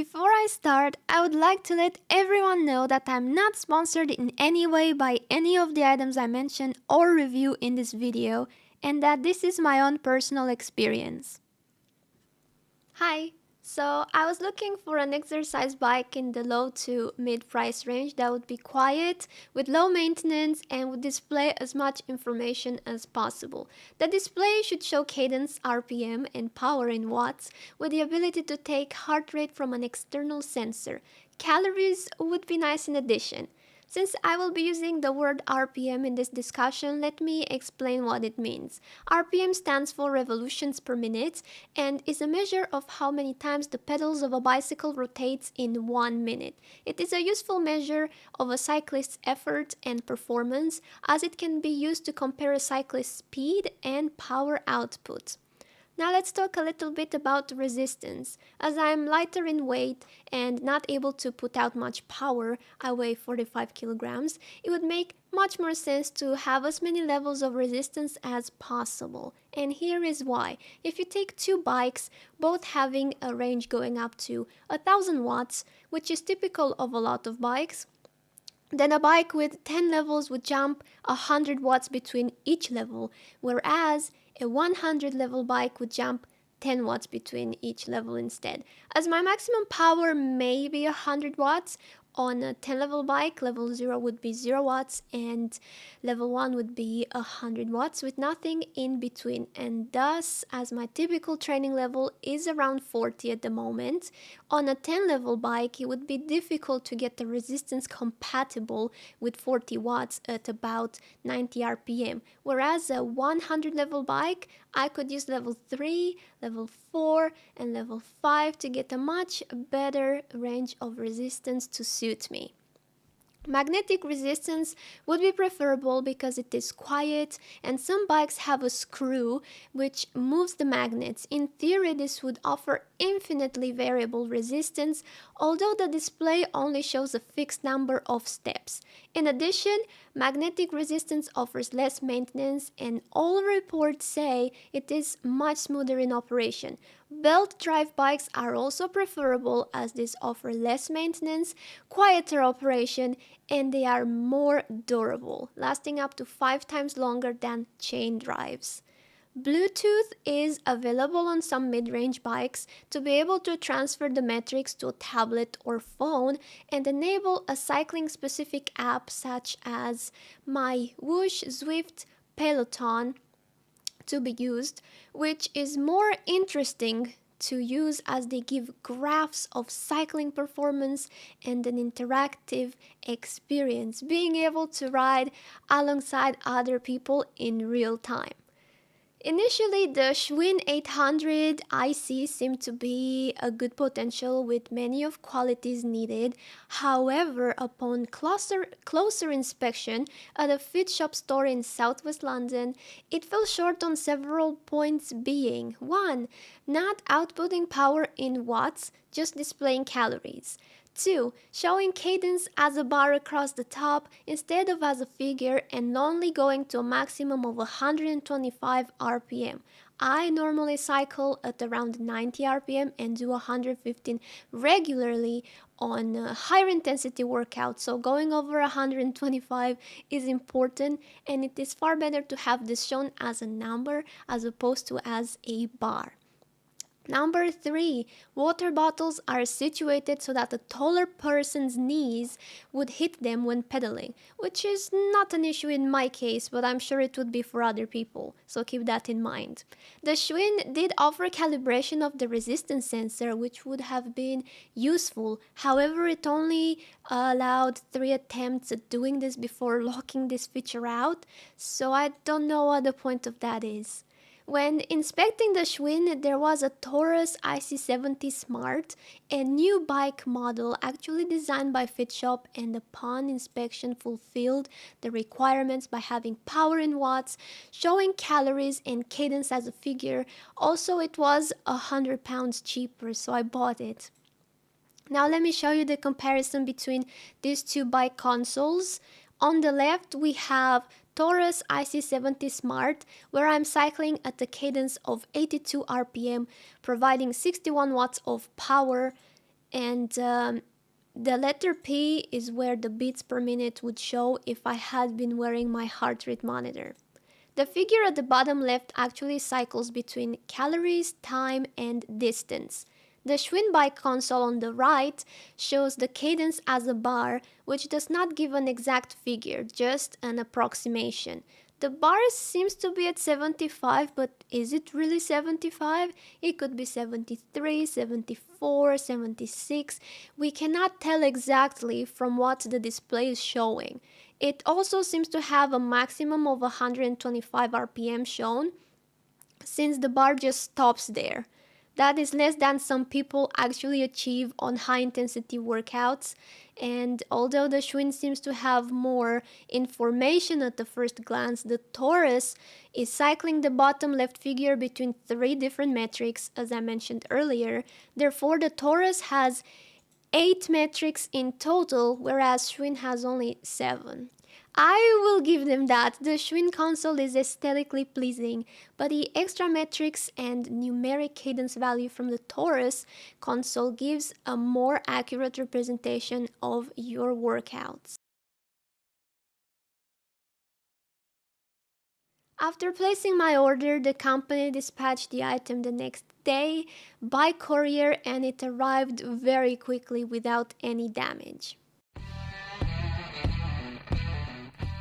Before I start, I would like to let everyone know that I'm not sponsored in any way by any of the items I mention or review in this video, and that this is my own personal experience. Hi! So I was looking for an exercise bike in the low to mid price range that would be quiet, with low maintenance, and would display as much information as possible. The display should show cadence, RPM, and power in watts, with the ability to take heart rate from an external sensor. Calories would be nice in addition. Since I will be using the word RPM in this discussion, let me explain what it means. RPM stands for revolutions per minute and is a measure of how many times the pedals of a bicycle rotates in 1 minute. It is a useful measure of a cyclist's effort and performance, as it can be used to compare a cyclist's speed and power output. Now let's talk a little bit about resistance. As I am lighter in weight and not able to put out much power, I weigh 45 kilograms, it would make much more sense to have as many levels of resistance as possible. And here is why. If you take two bikes, both having a range going up to 1000 watts, which is typical of a lot of bikes, then a bike with 10 levels would jump 100 watts between each level, whereas a 100 level bike would jump 10 watts between each level instead. As my maximum power may be 100 watts, on a 10 level bike, level 0 would be 0 watts and level 1 would be 100 watts with nothing in between. And thus, as my typical training level is around 40 at the moment, on a 10 level bike it would be difficult to get the resistance compatible with 40 watts at about 90 RPM. Whereas a 100 level bike, I could use level 3, level 4 and level 5 to get a much better range of resistance to suit me. Magnetic resistance would be preferable because it is quiet and some bikes have a screw which moves the magnets. In theory, this would offer infinitely variable resistance, although the display only shows a fixed number of steps. In addition, magnetic resistance offers less maintenance and all reports say it is much smoother in operation. Belt drive bikes are also preferable as these offer less maintenance, quieter operation, and they are more durable, lasting up to 5 times longer than chain drives. Bluetooth is available on some mid-range bikes to be able to transfer the metrics to a tablet or phone and enable a cycling-specific app such as MyWhoosh, Zwift, Peloton to be used, which is more interesting to use as they give graphs of cycling performance and an interactive experience, being able to ride alongside other people in real time. Initially, the Schwinn 800 IC seemed to be a good potential with many of qualities needed. However, upon closer inspection at a fit shop store in southwest London, it fell short on several points, being 1. Not outputting power in watts, just displaying calories. 2. Showing cadence as a bar across the top instead of as a figure and only going to a maximum of 125 RPM. I normally cycle at around 90 RPM and do 115 regularly on higher intensity workouts, so going over 125 is important and it is far better to have this shown as a number as opposed to as a bar. Number 3, water bottles are situated so that a taller person's knees would hit them when pedaling, which is not an issue in my case, but I'm sure it would be for other people, so keep that in mind. The Schwinn did offer calibration of the resistance sensor, which would have been useful. However, it only allowed 3 attempts at doing this before locking this feature out, so I don't know what the point of that is. When inspecting the Schwinn, there was a Taurus IC70 Smart, a new bike model actually designed by FitShop, and upon inspection fulfilled the requirements by having power in watts, showing calories and cadence as a figure. Also, it was £100 cheaper, so I bought it. Now let me show you the comparison between these two bike consoles. On the left, we have Taurus IC70 Smart, where I'm cycling at a cadence of 82 RPM, providing 61 watts of power and the letter P is where the beats per minute would show if I had been wearing my heart rate monitor. The figure at the bottom left actually cycles between calories, time, and distance. The Schwinn bike console on the right shows the cadence as a bar, which does not give an exact figure, just an approximation. The bar seems to be at 75, but is it really 75? It could be 73, 74, 76. We cannot tell exactly from what the display is showing. It also seems to have a maximum of 125 RPM shown, since the bar just stops there. That is less than some people actually achieve on high-intensity workouts, and although the Schwinn seems to have more information at the first glance, the Taurus is cycling the bottom left figure between 3 different metrics, as I mentioned earlier. Therefore, the Taurus has 8 metrics in total, whereas Schwinn has only 7. I will give them that. The Schwinn console is aesthetically pleasing, but the extra metrics and numeric cadence value from the Taurus console gives a more accurate representation of your workouts. After placing my order, the company dispatched the item the next day by courier, and it arrived very quickly without any damage.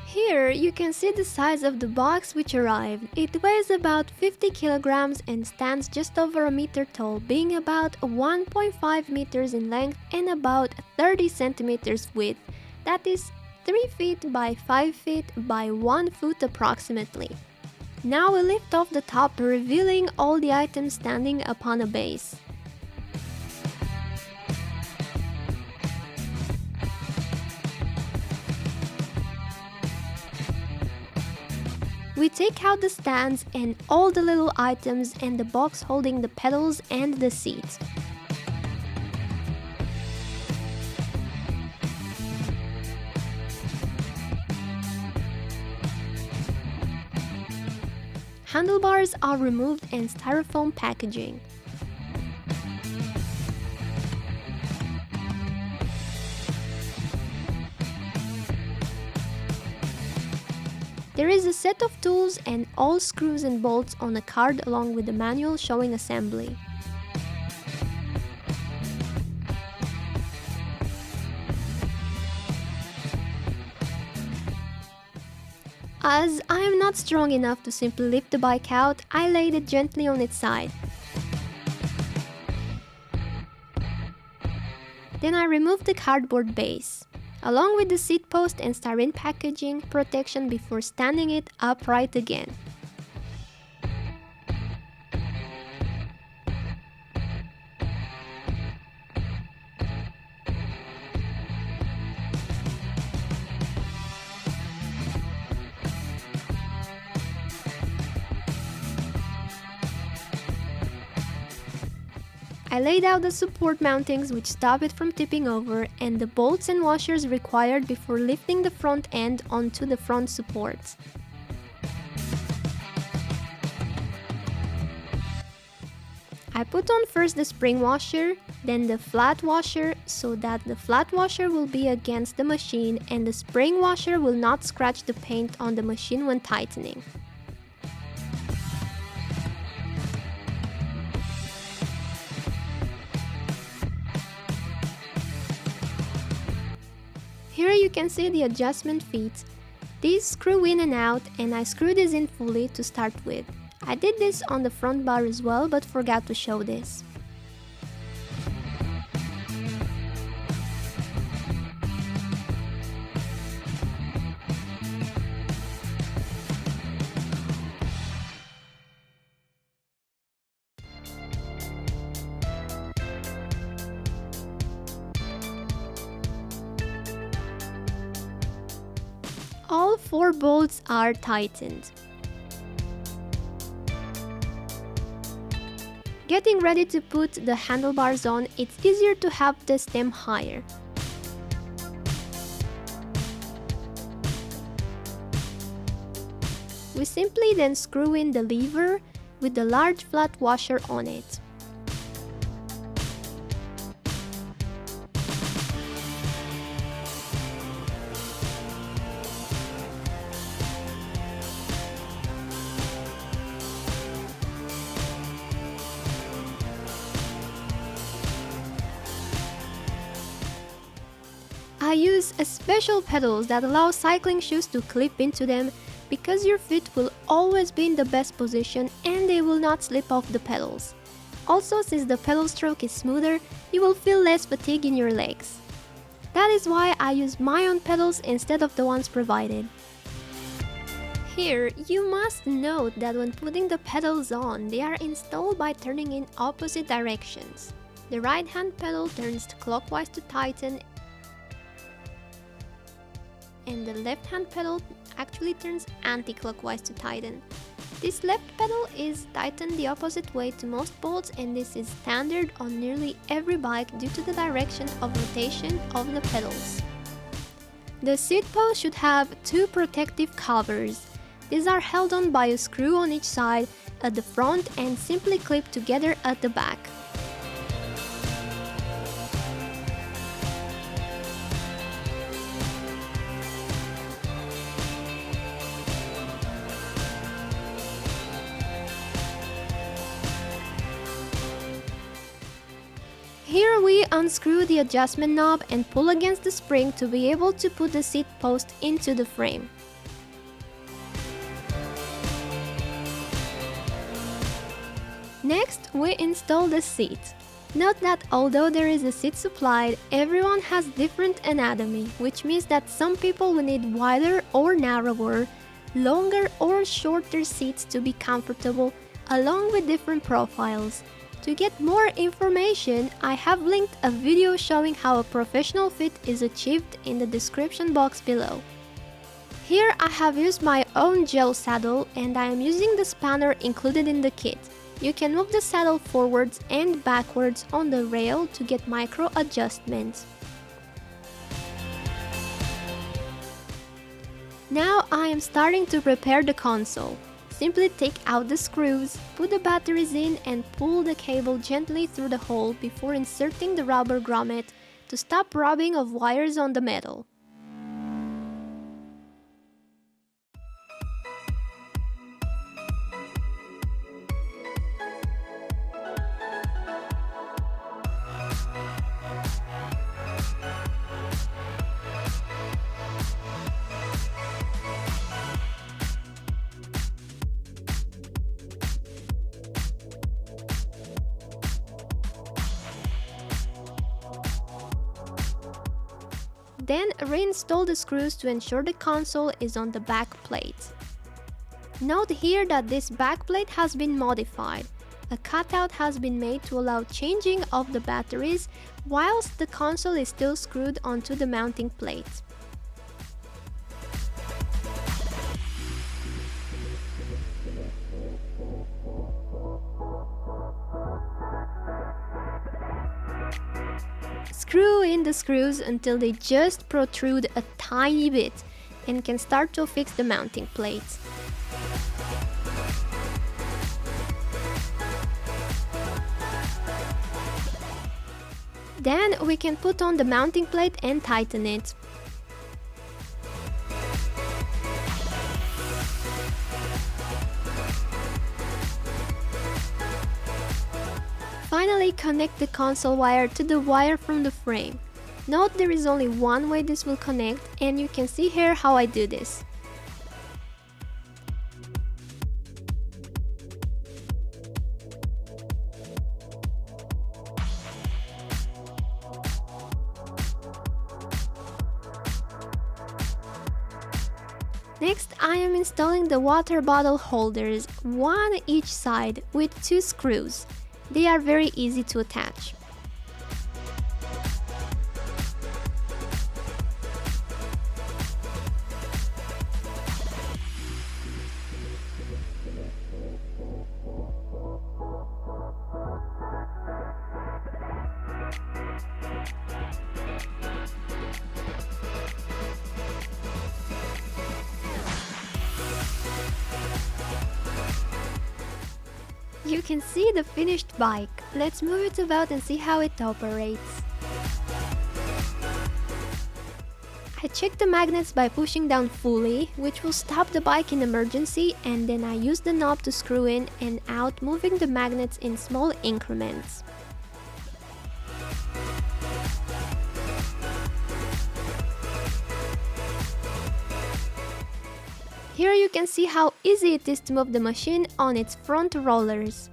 Here you can see the size of the box which arrived. It weighs about 50 kilograms and stands just over a meter tall, being about 1.5 meters in length and about 30 centimeters width. That is 3 feet by 5 feet by 1 foot approximately. Now we lift off the top, revealing all the items standing upon a base. We take out the stands and all the little items and the box holding the pedals and the seat. Handlebars are removed and styrofoam packaging. There is a set of tools and all screws and bolts on a card along with the manual showing assembly. As I am not strong enough to simply lift the bike out, I laid it gently on its side. Then I removed the cardboard base, along with the seat post and styrene packaging protection before standing it upright again. I laid out the support mountings which stop it from tipping over and the bolts and washers required before lifting the front end onto the front supports. I put on first the spring washer, then the flat washer so that the flat washer will be against the machine and the spring washer will not scratch the paint on the machine when tightening. Here you can see the adjustment feet. These screw in and out, and I screw this in fully to start with. I did this on the front bar as well, but forgot to show this. All 4 bolts are tightened. Getting ready to put the handlebars on, it's easier to have the stem higher. We simply then screw in the lever with the large flat washer on it. I use special pedals that allow cycling shoes to clip into them because your feet will always be in the best position and they will not slip off the pedals. Also, since the pedal stroke is smoother, you will feel less fatigue in your legs. That is why I use my own pedals instead of the ones provided. Here, you must note that when putting the pedals on, they are installed by turning in opposite directions. The right hand pedal turns clockwise to tighten, and the left hand pedal actually turns anti-clockwise to tighten. This left pedal is tightened the opposite way to most bolts, and this is standard on nearly every bike due to the direction of rotation of the pedals. The seat post should have two protective covers. These are held on by a screw on each side at the front and simply clip together at the back. Here we unscrew the adjustment knob and pull against the spring to be able to put the seat post into the frame. Next, we install the seat. Note that although there is a seat supplied, everyone has different anatomy, which means that some people will need wider or narrower, longer or shorter seats to be comfortable, along with different profiles. To get more information, I have linked a video showing how a professional fit is achieved in the description box below. Here I have used my own gel saddle and I am using the spanner included in the kit. You can move the saddle forwards and backwards on the rail to get micro adjustments. Now I am starting to prepare the console. Simply take out the screws, put the batteries in and pull the cable gently through the hole before inserting the rubber grommet to stop rubbing of wires on the metal. Then reinstall the screws to ensure the console is on the back plate. Note here that this back plate has been modified. A cutout has been made to allow changing of the batteries whilst the console is still screwed onto the mounting plate. Screw in the screws until they just protrude a tiny bit and can start to fix the mounting plates. Then we can put on the mounting plate and tighten it. Finally, connect the console wire to the wire from the frame. Note there is only one way this will connect, and you can see here how I do this. Next, I am installing the water bottle holders, one each side with 2 screws. They are very easy to attach. You can see the finished bike. Let's move it about and see how it operates. I check the magnets by pushing down fully, which will stop the bike in emergency, and then I use the knob to screw in and out, moving the magnets in small increments. Here you can see how easy it is to move the machine on its front rollers.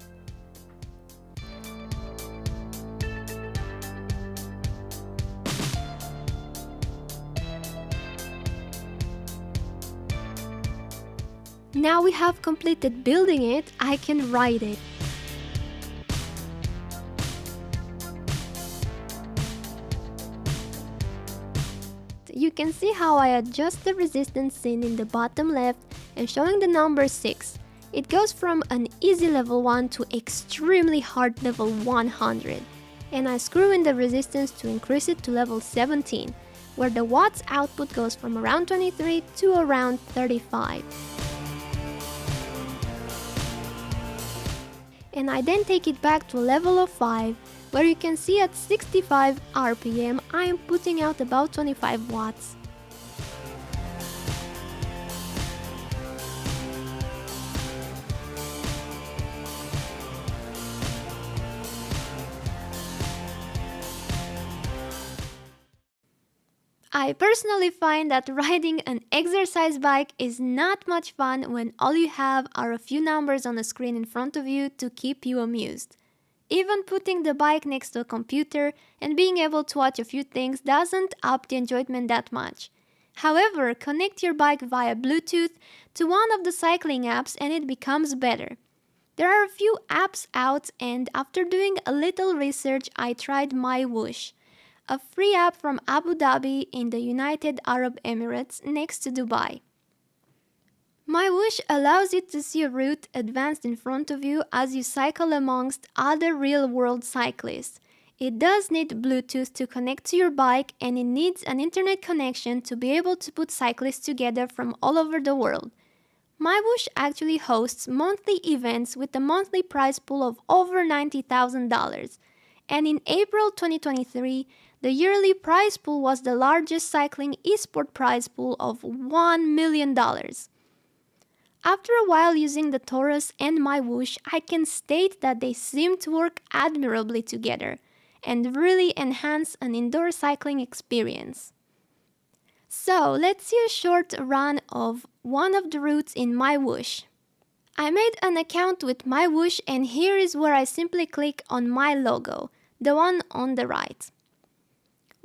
Now we have completed building it, I can ride it. You can see how I adjust the resistance seen in the bottom left and showing the number 6. It goes from an easy level 1 to extremely hard level 100. And I screw in the resistance to increase it to level 17, where the watts output goes from around 23 to around 35. And I then take it back to a level of 5, where you can see at 65 RPM I am putting out about 25 watts. I personally find that riding an exercise bike is not much fun when all you have are a few numbers on the screen in front of you to keep you amused. Even putting the bike next to a computer and being able to watch a few things doesn't up the enjoyment that much. However, connect your bike via Bluetooth to one of the cycling apps and it becomes better. There are a few apps out, and after doing a little research I tried MyWhoosh, a free app from Abu Dhabi in the United Arab Emirates next to Dubai. MyWhoosh allows you to see a route advanced in front of you as you cycle amongst other real-world cyclists. It does need Bluetooth to connect to your bike, and it needs an internet connection to be able to put cyclists together from all over the world. MyWhoosh actually hosts monthly events with a monthly prize pool of over $90,000. And in April 2023, the yearly prize pool was the largest cycling esport prize pool of $1 million. After a while using the Taurus and MyWhoosh, I can state that they seem to work admirably together and really enhance an indoor cycling experience. So let's see a short run of one of the routes in MyWhoosh. I made an account with MyWhoosh, and here is where I simply click on my logo, the one on the right.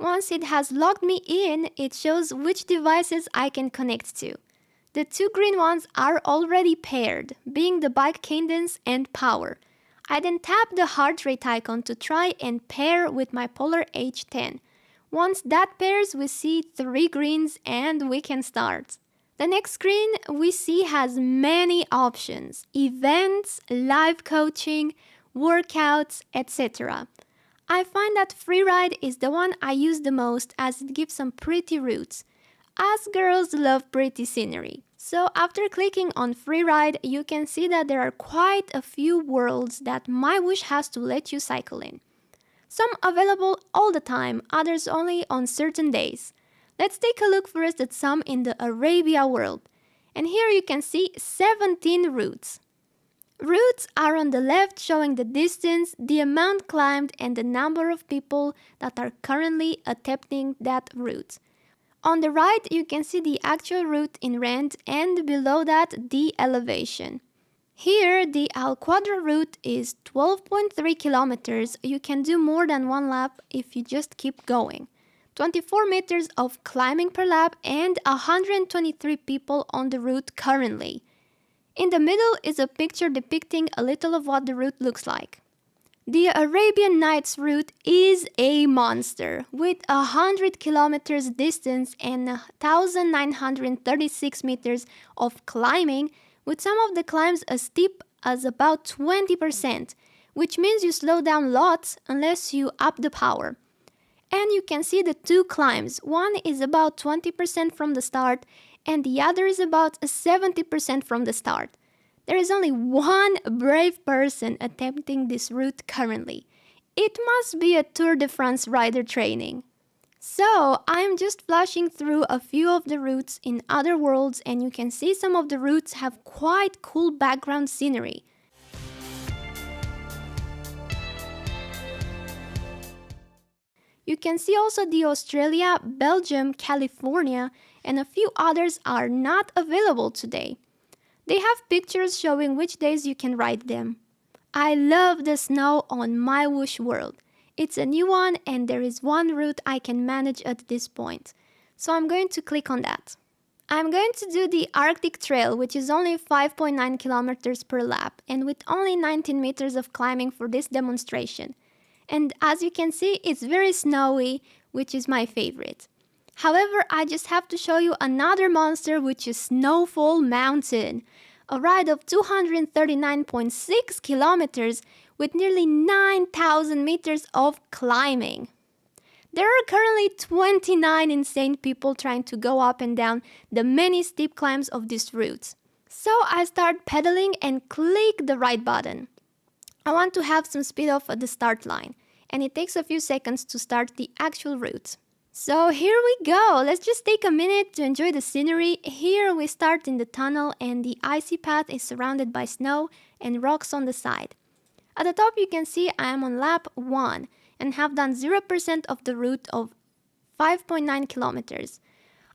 Once it has logged me in, it shows which devices I can connect to. The two green ones are already paired, being the bike cadence and power. I then tap the heart rate icon to try and pair with my Polar H10. Once that pairs, we see 3 greens and we can start. The next screen we see has many options: events, live coaching, workouts, etc. I find that Freeride is the one I use the most as it gives some pretty routes. Us girls love pretty scenery. So after clicking on Freeride, you can see that there are quite a few worlds that MyWhoosh has to let you cycle in. Some available all the time, others only on certain days. Let's take a look first at some in the Arabia world. And here you can see 17 routes. Routes are on the left, showing the distance, the amount climbed, and the number of people that are currently attempting that route. On the right, you can see the actual route in rent, and below that, the elevation. Here, the Al Quadra route is 12.3 kilometers. You can do more than one lap if you just keep going. 24 meters of climbing per lap, and 123 people on the route currently. In the middle is a picture depicting a little of what the route looks like. The Arabian Nights route is a monster, with 100 kilometers distance and 1,936 meters of climbing, with some of the climbs as steep as about 20%, which means you slow down lots unless you up the power. And you can see the two climbs. One is about 20% from the start, and the other is about 70% from the start. There is only one brave person attempting this route currently. It must be a Tour de France rider training. So, I'm just flashing through a few of the routes in other worlds, and you can see some of the routes have quite cool background scenery. You can see also the Australia, Belgium, California, and a few others are not available today. They have pictures showing which days you can ride them. I love the snow on MyWhoosh World. It's a new one and there is one route I can manage at this point. So I'm going to click on that. I'm going to do the Arctic Trail, which is only 5.9 kilometers per lap and with only 19 meters of climbing for this demonstration. And as you can see, it's very snowy, which is my favorite. However, I just have to show you another monster, which is Snowfall Mountain. A ride of 239.6 kilometers with nearly 9,000 meters of climbing. There are currently 29 insane people trying to go up and down the many steep climbs of this route. So I start pedaling and click the right button. I want to have some speed off at the start line, and it takes a few seconds to start the actual route. So here we go, let's just take a minute to enjoy the scenery. Here we start in the tunnel and the icy path is surrounded by snow and rocks on the side. At the top you can see I am on lap 1 and have done 0% of the route of 5.9 kilometers.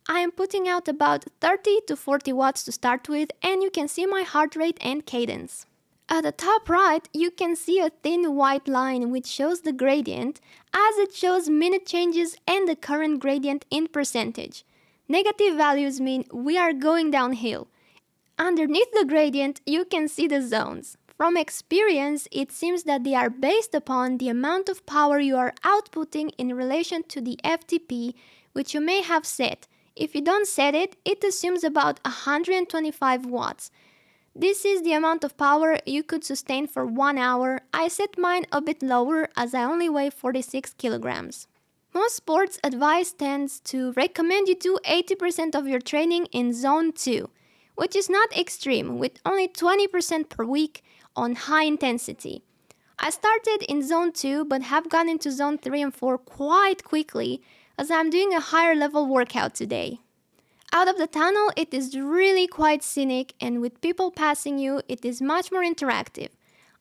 I am putting out about 30 to 40 watts to start with and you can see my heart rate and cadence. At the top right, you can see a thin white line which shows the gradient as it shows minute changes and the current gradient in percentage. Negative values mean we are going downhill. Underneath the gradient, you can see the zones. From experience, it seems that they are based upon the amount of power you are outputting in relation to the FTP, which you may have set. If you don't set it, it assumes about 125 watts. This is the amount of power you could sustain for 1 hour. I set mine a bit lower as I only weigh 46 kilograms. Most sports advice tends to recommend you do 80% of your training in Zone 2, which is not extreme, with only 20% per week on high intensity. I started in Zone 2 but have gone into Zone 3 and 4 quite quickly as I'm doing a higher level workout today. Out of the tunnel, it is really quite scenic and with people passing you, it is much more interactive.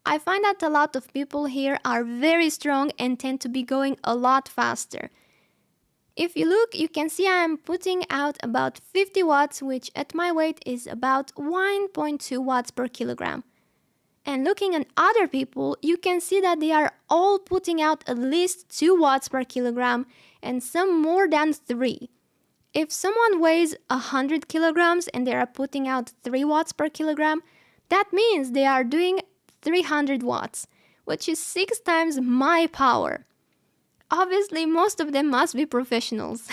I find that a lot of people here are very strong and tend to be going a lot faster. If you look, you can see I am putting out about 50 watts, which at my weight is about 1.2 watts per kilogram. And looking at other people, you can see that they are all putting out at least 2 watts per kilogram and some more than 3. If someone weighs 100 kilograms and they are putting out 3 watts per kilogram, that means they are doing 300 watts, which is 6 times my power. Obviously, most of them must be professionals.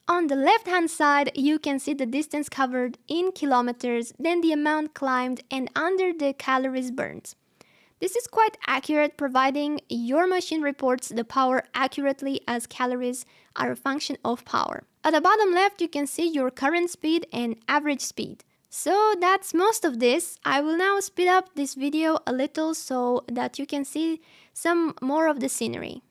On the left-hand side, you can see the distance covered in kilometers, then the amount climbed, and under the calories burned. This is quite accurate, providing your machine reports the power accurately as calories are a function of power. At the bottom left, you can see your current speed and average speed. So that's most of this. I will now speed up this video a little so that you can see some more of the scenery.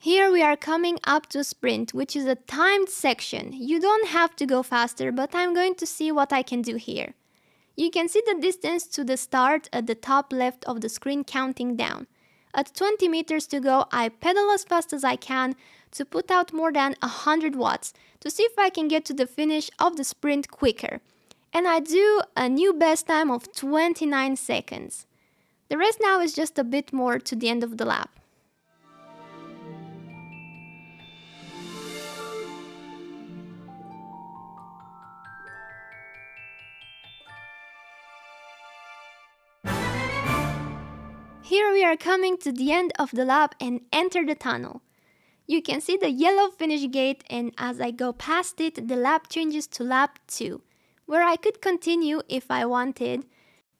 Here we are coming up to sprint, which is a timed section. You don't have to go faster, but I'm going to see what I can do here. You can see the distance to the start at the top left of the screen counting down. At 20 meters to go, I pedal as fast as I can to put out more than 100 watts to see if I can get to the finish of the sprint quicker. And I do a new best time of 29 seconds. The rest now is just a bit more to the end of the lap. Here we are coming to the end of the lap and enter the tunnel. You can see the yellow finish gate, and as I go past it, the lap changes to lap 2, where I could continue if I wanted,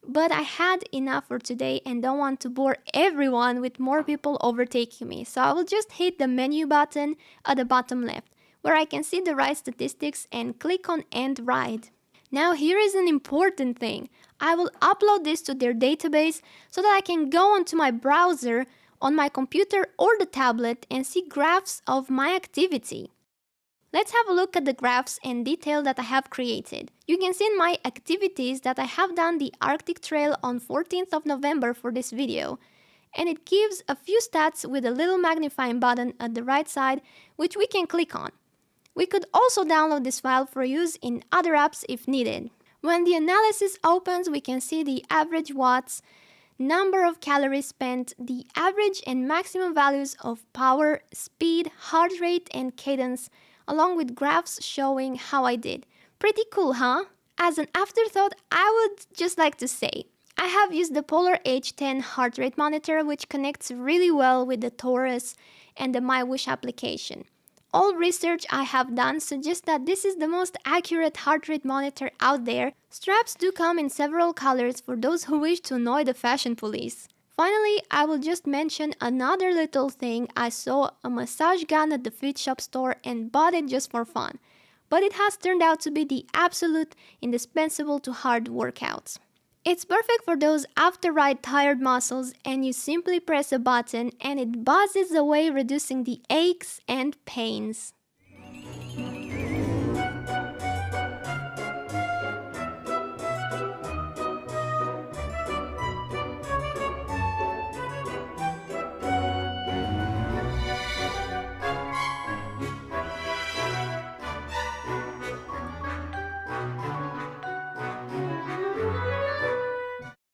but I had enough for today and don't want to bore everyone with more people overtaking me, so I will just hit the menu button at the bottom left, where I can see the ride statistics and click on End Ride. Now here is an important thing. I will upload this to their database so that I can go onto my browser on my computer or the tablet and see graphs of my activity. Let's have a look at the graphs and detail that I have created. You can see in my activities that I have done the Arctic Trail on 14th of November for this video, and it gives a few stats with a little magnifying button at the right side, which we can click on. We could also download this file for use in other apps if needed. When the analysis opens, we can see the average watts, number of calories spent, the average and maximum values of power, speed, heart rate, and cadence, along with graphs showing how I did. Pretty cool, huh? As an afterthought, I would just like to say, I have used the Polar H10 heart rate monitor, which connects really well with the Taurus and the MyWhoosh application. All research I have done suggests that this is the most accurate heart rate monitor out there. Straps do come in several colors for those who wish to annoy the fashion police. Finally, I will just mention another little thing. I saw a massage gun at the Fit Shop store and bought it just for fun, but it has turned out to be the absolute indispensable to hard workouts. It's perfect for those after-ride tired muscles, and you simply press a button and it buzzes away, reducing the aches and pains.